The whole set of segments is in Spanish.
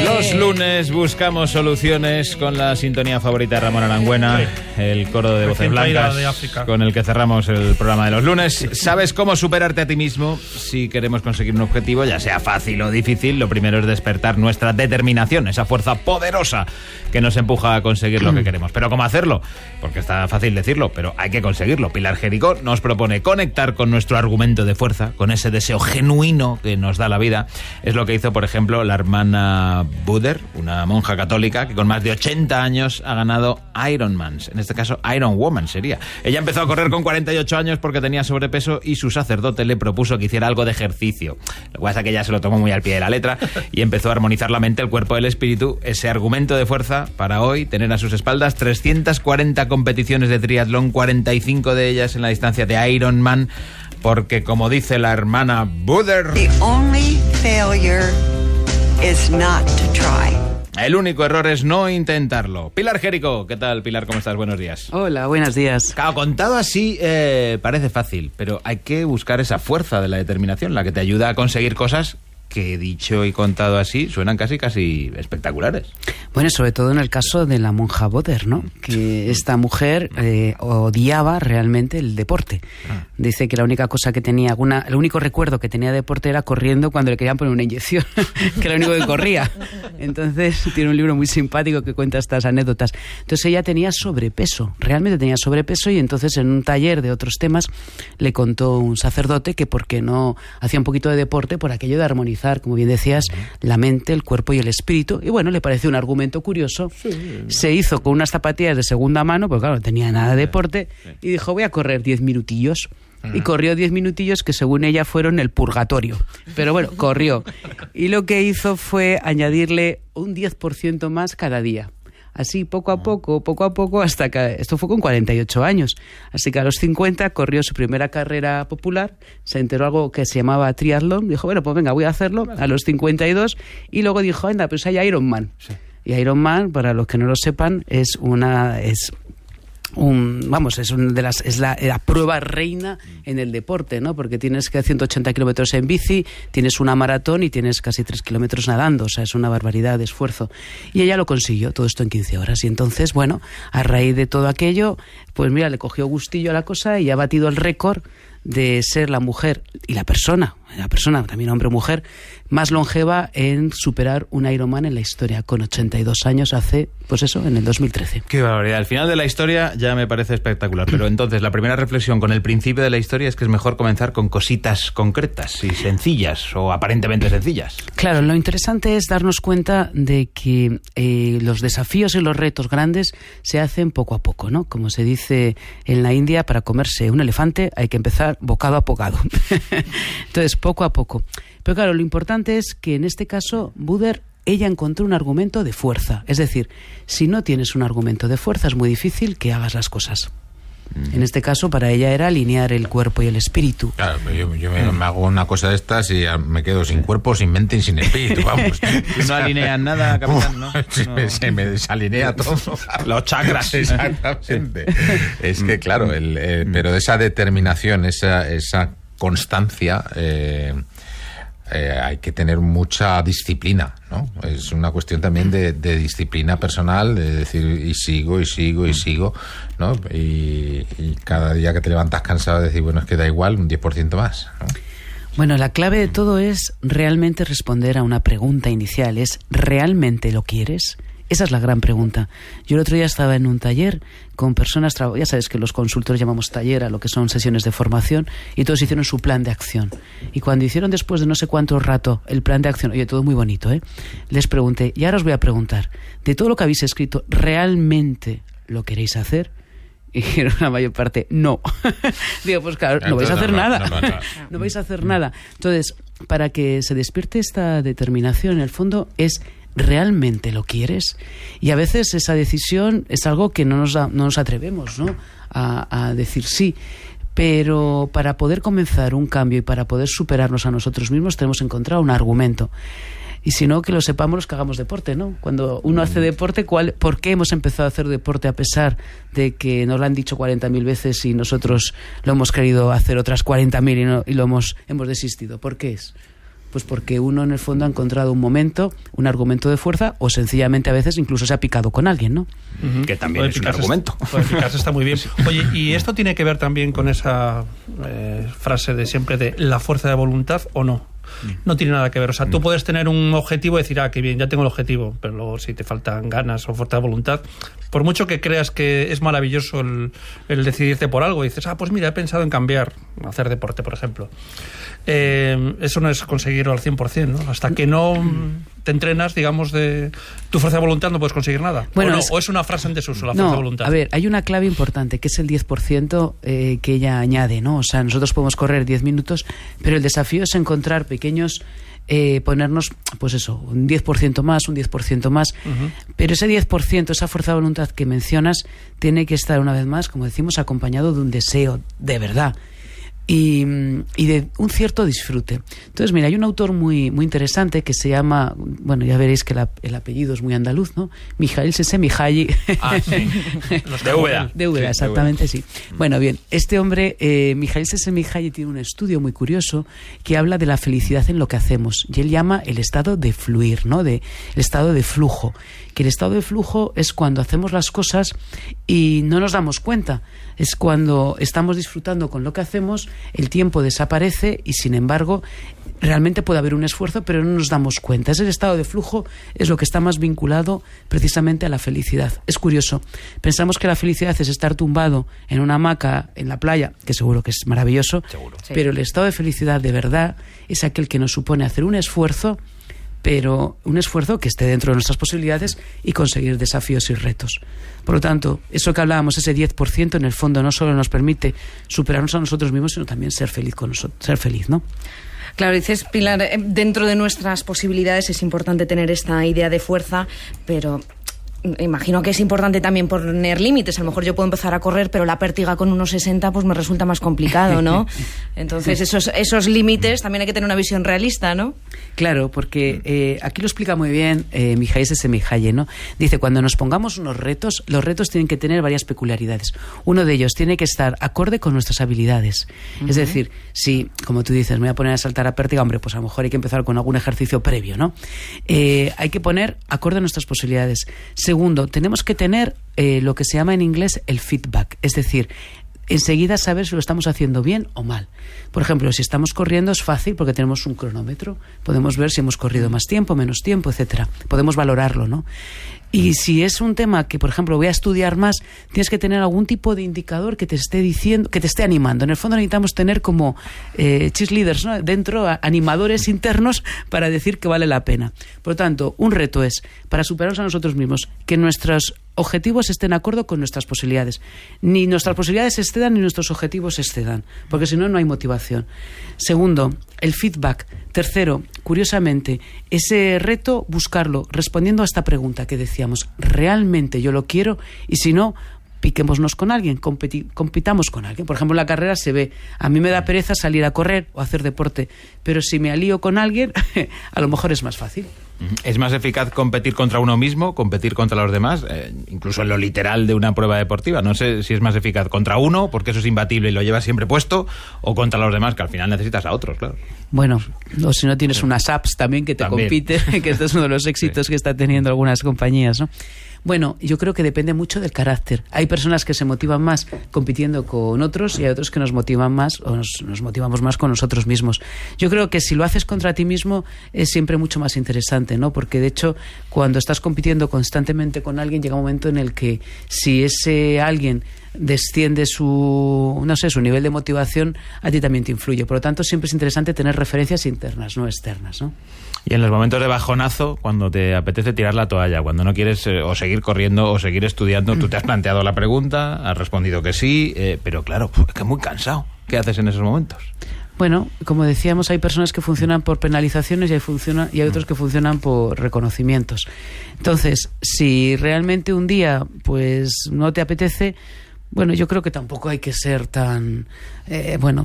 Los lunes buscamos soluciones con la sintonía favorita de Ramón Arangüena, el coro de voces blancas con el que cerramos el programa de los lunes. ¿Sabes cómo superarte a ti mismo si queremos conseguir un objetivo, ya sea fácil o difícil? Lo primero es despertar nuestra determinación, esa fuerza poderosa que nos empuja a conseguir lo que queremos. ¿Pero cómo hacerlo? Porque está fácil decirlo, pero hay que conseguirlo. Pilar Jericó nos propone conectar con nuestro argumento de fuerza, con ese deseo genuino que nos da la vida. Es lo que hizo, por ejemplo, la hermana Buder, una monja católica que con más de 80 años ha ganado Ironman, en este caso Iron Woman sería. Ella empezó a correr con 48 años porque tenía sobrepeso y su sacerdote le propuso que hiciera algo de ejercicio. Lo que pasa es que ella se lo tomó muy al pie de la letra y empezó a armonizar la mente, el cuerpo y el espíritu. Ese argumento de fuerza para hoy, tener a sus espaldas 340 competiciones de triatlón, 45 de ellas en la distancia de Ironman, porque como dice la hermana Buder, The only failure is not to try. El único error es no intentarlo. Pilar Jericó, ¿qué tal, Pilar? ¿Cómo estás? Buenos días. Hola, buenos días. Claro, contado así parece fácil, pero hay que buscar esa fuerza de la determinación, la que te ayuda a conseguir cosas que, dicho y contado así, suenan casi espectaculares. Bueno, sobre todo en el caso de la monja Buder, ¿no? Que esta mujer odiaba realmente el deporte. Dice que la única cosa que tenía, el único recuerdo que tenía de deporte era corriendo cuando le querían poner una inyección, que era lo único que corría. Entonces, tiene un libro muy simpático que cuenta estas anécdotas. Entonces, ella tenía sobrepeso, realmente tenía sobrepeso, y entonces en un taller de otros temas le contó un sacerdote que por qué no hacía un poquito de deporte por aquello de armonizar, como bien decías, la mente, el cuerpo y el espíritu. Y bueno, le pareció un argumento curioso. Sí. Se hizo con unas zapatillas de segunda mano, porque claro, no tenía nada de deporte, y dijo, voy a correr 10 minutillos. Y corrió 10 minutillos que según ella fueron el purgatorio. Pero bueno, corrió. Y lo que hizo fue añadirle un 10% más cada día. Así, poco a poco, hasta que... Esto fue con 48 años. Así que a los 50 corrió su primera carrera popular, se enteró algo que se llamaba triatlón, dijo, bueno, pues venga, voy a hacerlo, a los 52, y luego dijo, anda, pues hay Ironman. Sí. Y Ironman, para los que no lo sepan, es la prueba reina en el deporte, ¿no? Porque tienes que hacer 180 kilómetros en bici, tienes una maratón y tienes casi 3 kilómetros nadando, o sea, es una barbaridad de esfuerzo. Y ella lo consiguió, todo esto en 15 horas. Y entonces, bueno, a raíz de todo aquello, pues mira, le cogió gustillo a la cosa y ha batido el récord de ser la mujer y la persona, también hombre o mujer, más longeva en superar un Ironman en la historia, con 82 años hace, pues eso, en el 2013. Qué barbaridad. Al final de la historia ya me parece espectacular, pero entonces la primera reflexión con el principio de la historia es que es mejor comenzar con cositas concretas y sencillas, o aparentemente sencillas. Claro, lo interesante es darnos cuenta de que los desafíos y los retos grandes se hacen poco a poco, ¿no? Como se dice en la India, para comerse un elefante hay que empezar bocado a bocado. Entonces, poco a poco. Pero claro, lo importante es que en este caso, Buder, ella encontró un argumento de fuerza. Es decir, si no tienes un argumento de fuerza, es muy difícil que hagas las cosas. En este caso, para ella era alinear el cuerpo y el espíritu. Claro, yo me hago una cosa de estas y me quedo sin cuerpo, sin mente y sin espíritu, vamos. No alinean nada, capitán, ¿no? Se me desalinea todo. Los chakras. Exactamente. Es que, claro, pero esa determinación, esa constancia... hay que tener mucha disciplina, ¿no? Es una cuestión también de disciplina personal, de decir y sigo, ¿no? Y cada día que te levantas cansado de decir, bueno, es que da igual, un 10% más, ¿no? Bueno, la clave de todo es realmente responder a una pregunta inicial, es ¿realmente lo quieres? Esa es la gran pregunta. Yo el otro día estaba en un taller con personas, ya sabes que los consultores llamamos taller a lo que son sesiones de formación, y todos hicieron su plan de acción. Y cuando hicieron después de no sé cuánto rato el plan de acción, oye, todo muy bonito, les pregunté, y ahora os voy a preguntar, de todo lo que habéis escrito, ¿realmente lo queréis hacer? Y dijeron la mayor parte, no. Digo, pues claro, no vais a hacer nada. No vais a hacer nada. Entonces, para que se despierte esta determinación, en el fondo, es ¿realmente lo quieres? Y a veces esa decisión es algo que no nos atrevemos, ¿no? a decir sí. Pero para poder comenzar un cambio y para poder superarnos a nosotros mismos tenemos que encontrar un argumento. Y si no, que lo sepamos los que hagamos deporte, ¿no? Cuando uno hace deporte, ¿por qué hemos empezado a hacer deporte a pesar de que nos lo han dicho 40.000 veces y nosotros lo hemos querido hacer otras 40.000 y lo hemos desistido? ¿Por qué es? Pues porque uno en el fondo ha encontrado un momento, un argumento de fuerza, o sencillamente a veces incluso se ha picado con alguien, ¿no? Que también es un argumento. Picarse está muy bien. Oye, ¿y esto tiene que ver también con esa frase de siempre de la fuerza de voluntad o no? No tiene nada que ver. O sea, tú puedes tener un objetivo y decir, qué bien, ya tengo el objetivo, pero luego si te faltan ganas o fuerza de voluntad, por mucho que creas que es maravilloso el decidirte por algo, y dices, pues mira, he pensado en cambiar, hacer deporte, por ejemplo. Eso no es conseguirlo al 100%, ¿no? Hasta que no te entrenas, digamos, de tu fuerza de voluntad, no puedes conseguir nada. Bueno, o es una frase en desuso, la fuerza de voluntad. A ver, hay una clave importante, que es el 10% que ella añade, ¿no? O sea, nosotros podemos correr 10 minutos, pero el desafío es encontrar pequeños... ponernos, pues eso, un 10% más, un 10% más, pero ese 10%, esa fuerza de voluntad que mencionas, tiene que estar, una vez más, como decimos, acompañado de un deseo de verdad y de un cierto disfrute. Entonces, mira, hay un autor muy interesante que se llama, bueno, ya veréis que el apellido es muy andaluz, ¿no? Mijail Csikszentmihalyi. Sí. De Úbeda, exactamente, sí. Bueno, bien, este hombre, Mijail Csikszentmihalyi, tiene un estudio muy curioso que habla de la felicidad en lo que hacemos, y él llama el estado de fluir, ¿no? El estado de flujo. Que el estado de flujo es cuando hacemos las cosas y no nos damos cuenta. Es cuando estamos disfrutando con lo que hacemos, el tiempo desaparece y, sin embargo, realmente puede haber un esfuerzo, pero no nos damos cuenta. Ese estado de flujo es lo que está más vinculado precisamente a la felicidad. Es curioso. Pensamos que la felicidad es estar tumbado en una hamaca en la playa, que seguro que es maravilloso, seguro. Sí. Pero el estado de felicidad de verdad es aquel que nos supone hacer un esfuerzo, pero un esfuerzo que esté dentro de nuestras posibilidades y conseguir desafíos y retos. Por lo tanto, eso que hablábamos, ese 10%, en el fondo no solo nos permite superarnos a nosotros mismos, sino también ser feliz con nosotros, ser feliz, ¿no? Claro, dices, Pilar, dentro de nuestras posibilidades es importante tener esta idea de fuerza, pero... imagino que es importante también poner límites. A lo mejor yo puedo empezar a correr, pero la pértiga con 1,60 pues me resulta más complicado, ¿no? Entonces esos límites también hay que tener una visión realista, ¿no? Claro, porque aquí lo explica muy bien Mijail Csikszentmihalyi, ¿no? Dice, cuando nos pongamos unos retos, los retos tienen que tener varias peculiaridades. Uno de ellos tiene que estar acorde con nuestras habilidades. Es decir, si, como tú dices, me voy a poner a saltar a pértiga, hombre, pues a lo mejor hay que empezar con algún ejercicio previo, ¿no? Hay que poner acorde a nuestras posibilidades. Segundo, tenemos que tener lo que se llama en inglés el feedback, es decir, enseguida saber si lo estamos haciendo bien o mal. Por ejemplo, si estamos corriendo es fácil porque tenemos un cronómetro, podemos ver si hemos corrido más tiempo, menos tiempo, etcétera. Podemos valorarlo, ¿no? Y si es un tema que, por ejemplo, voy a estudiar más, tienes que tener algún tipo de indicador que te esté diciendo, que te esté animando. En el fondo necesitamos tener como cheerleaders, ¿no? Dentro, animadores internos para decir que vale la pena. Por lo tanto, un reto es, para superarnos a nosotros mismos, que nuestros objetivos estén de acuerdo con nuestras posibilidades. Ni nuestras posibilidades excedan ni nuestros objetivos excedan, porque si no, no hay motivación. Segundo, el feedback. Tercero, curiosamente, ese reto, buscarlo respondiendo a esta pregunta que decíamos, ¿realmente yo lo quiero? Y si no, piquémonos con alguien, compitamos con alguien. Por ejemplo, en la carrera se ve, a mí me da pereza salir a correr o hacer deporte, pero si me alío con alguien, a lo mejor es más fácil. ¿Es más eficaz competir contra uno mismo, competir contra los demás? Incluso en lo literal de una prueba deportiva. No sé si es más eficaz contra uno, porque eso es imbatible y lo llevas siempre puesto, o contra los demás, que al final necesitas a otros, claro. Bueno, o si no tienes unas apps también que te compiten, que este es uno de los éxitos que está teniendo algunas compañías, ¿no? Bueno, yo creo que depende mucho del carácter. Hay personas que se motivan más compitiendo con otros y hay otros que nos motivan más o nos motivamos más con nosotros mismos. Yo creo que si lo haces contra ti mismo es siempre mucho más interesante, ¿no? Porque de hecho, cuando estás compitiendo constantemente con alguien, llega un momento en el que si ese alguien desciende su nivel de motivación, a ti también te influye. Por lo tanto, siempre es interesante tener referencias internas, no externas, ¿no? Y en los momentos de bajonazo, cuando te apetece tirar la toalla, cuando no quieres o seguir corriendo o seguir estudiando, tú te has planteado la pregunta, has respondido que sí, pero claro, es que muy cansado. ¿Qué haces en esos momentos? Bueno, como decíamos, hay personas que funcionan por penalizaciones y hay otros que funcionan por reconocimientos. Entonces, si realmente un día pues no te apetece, Bueno, yo creo que tampoco hay que ser tan...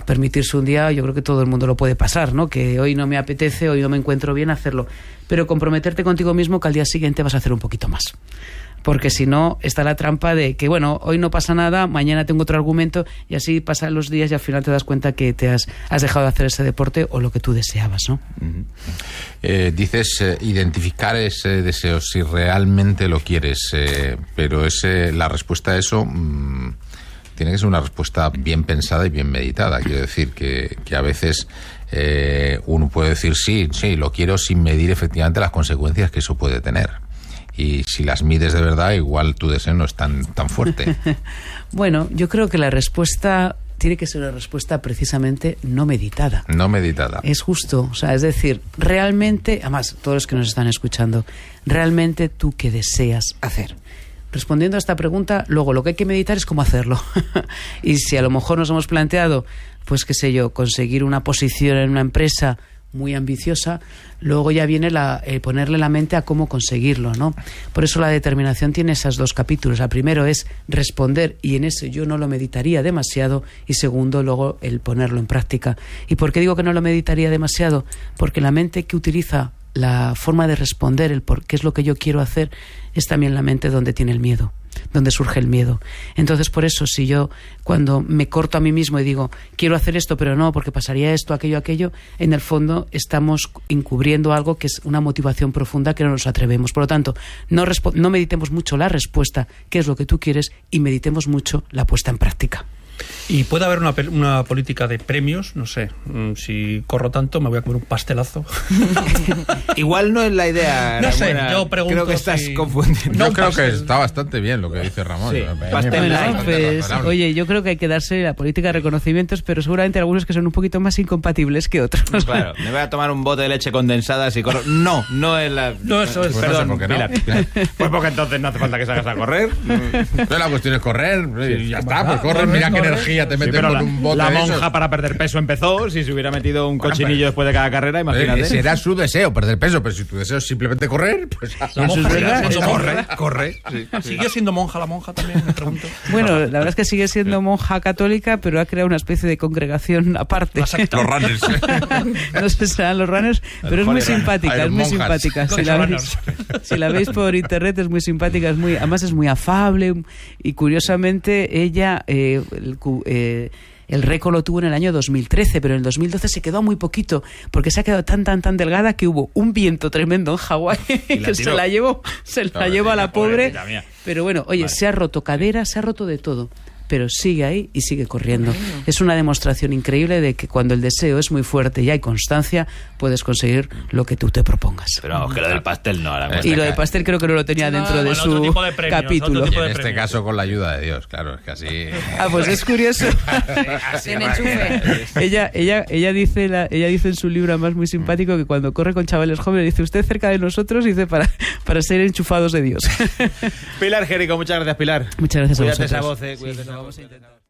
permitirse un día, yo creo que todo el mundo lo puede pasar, ¿no? Que hoy no me apetece, hoy no me encuentro bien hacerlo. Pero comprometerte contigo mismo que al día siguiente vas a hacer un poquito más. Porque si no, está la trampa de que, bueno, hoy no pasa nada, mañana tengo otro argumento, y así pasan los días y al final te das cuenta que te has dejado de hacer ese deporte o lo que tú deseabas, ¿no? Dices identificar ese deseo, si realmente lo quieres, pero la respuesta a eso tiene que ser una respuesta bien pensada y bien meditada. Quiero decir que a veces uno puede decir sí, lo quiero, sin medir efectivamente las consecuencias que eso puede tener. Y si las mides de verdad, igual tu deseo no es tan fuerte. Bueno, yo creo que la respuesta tiene que ser una respuesta precisamente no meditada. No meditada. Es justo, o sea, es decir, realmente, además, todos los que nos están escuchando, realmente tú qué deseas hacer. Respondiendo a esta pregunta, luego lo que hay que meditar es cómo hacerlo. Y si a lo mejor nos hemos planteado, pues qué sé yo, conseguir una posición en una empresa muy ambiciosa, luego ya viene ponerle la mente a cómo conseguirlo, ¿no? Por eso la determinación tiene esos dos capítulos. La primero es responder, y en eso yo no lo meditaría demasiado, y segundo, luego el ponerlo en práctica. ¿Y por qué digo que no lo meditaría demasiado? Porque la mente que utiliza la forma de responder, el por qué es lo que yo quiero hacer, es también la mente donde tiene el miedo, donde surge el miedo. Entonces, por eso, si yo cuando me corto a mí mismo y digo quiero hacer esto pero no, porque pasaría esto, aquello, en el fondo estamos encubriendo algo que es una motivación profunda que no nos atrevemos. Por lo tanto, no meditemos mucho la respuesta, qué es lo que tú quieres, y meditemos mucho la puesta en práctica. Y puede haber una política de premios, no sé, si corro tanto me voy a comer un pastelazo. Igual no es la idea. No sé, yo pregunto. Creo que estás confundiendo. Yo creo que está bastante bien lo que dice Ramón. Sí, oye, yo creo que hay que darse la política de reconocimientos, pero seguramente algunos que son un poquito más incompatibles que otros. Claro, me voy a tomar un bote de leche condensada si corro. No es la... No, eso es... Perdón, no sé por qué Pilar. Pues porque entonces no hace falta que salgas a correr. Pero la cuestión es correr, y ya está, pues corre, mira qué energía te metes con un bote. La de monja esos. para perder peso empezó. Si se hubiera metido un cochinillo después de cada carrera, imagínate. Será su deseo perder peso, pero si tu deseo es simplemente correr, pues la monja corre. ¿Sigue siendo monja la monja también? Me pregunto. Bueno, la verdad es que sigue siendo monja católica, pero ha creado una especie de congregación aparte. Los runners. No sé si serán los runners, pero es muy simpática, es muy simpática. Si la veis por internet es muy simpática, además es muy afable, y curiosamente ella el récord lo tuvo en el año 2013, pero en el 2012 se quedó muy poquito, porque se ha quedado tan delgada que hubo un viento tremendo en Hawái que se la llevó a la pobre. Pero bueno, oye, vale. Se ha roto cadera, se ha roto de todo, pero sigue ahí y sigue corriendo. Es una demostración increíble de que cuando el deseo es muy fuerte y hay constancia, puedes conseguir lo que tú te propongas. Pero vamos, que lo del pastel no. Y lo del pastel creo que no lo tenía dentro de su capítulo. En este caso con la ayuda de Dios, claro, es que así... Pues es curioso. Ella dice en su libro, además muy simpático, que cuando corre con chavales jóvenes, dice usted cerca de nosotros, dice para ser enchufados de Dios. Pilar Jerico, muchas gracias, Pilar. Muchas gracias a vosotros. Cuídate esa voz, cuídate esa voz.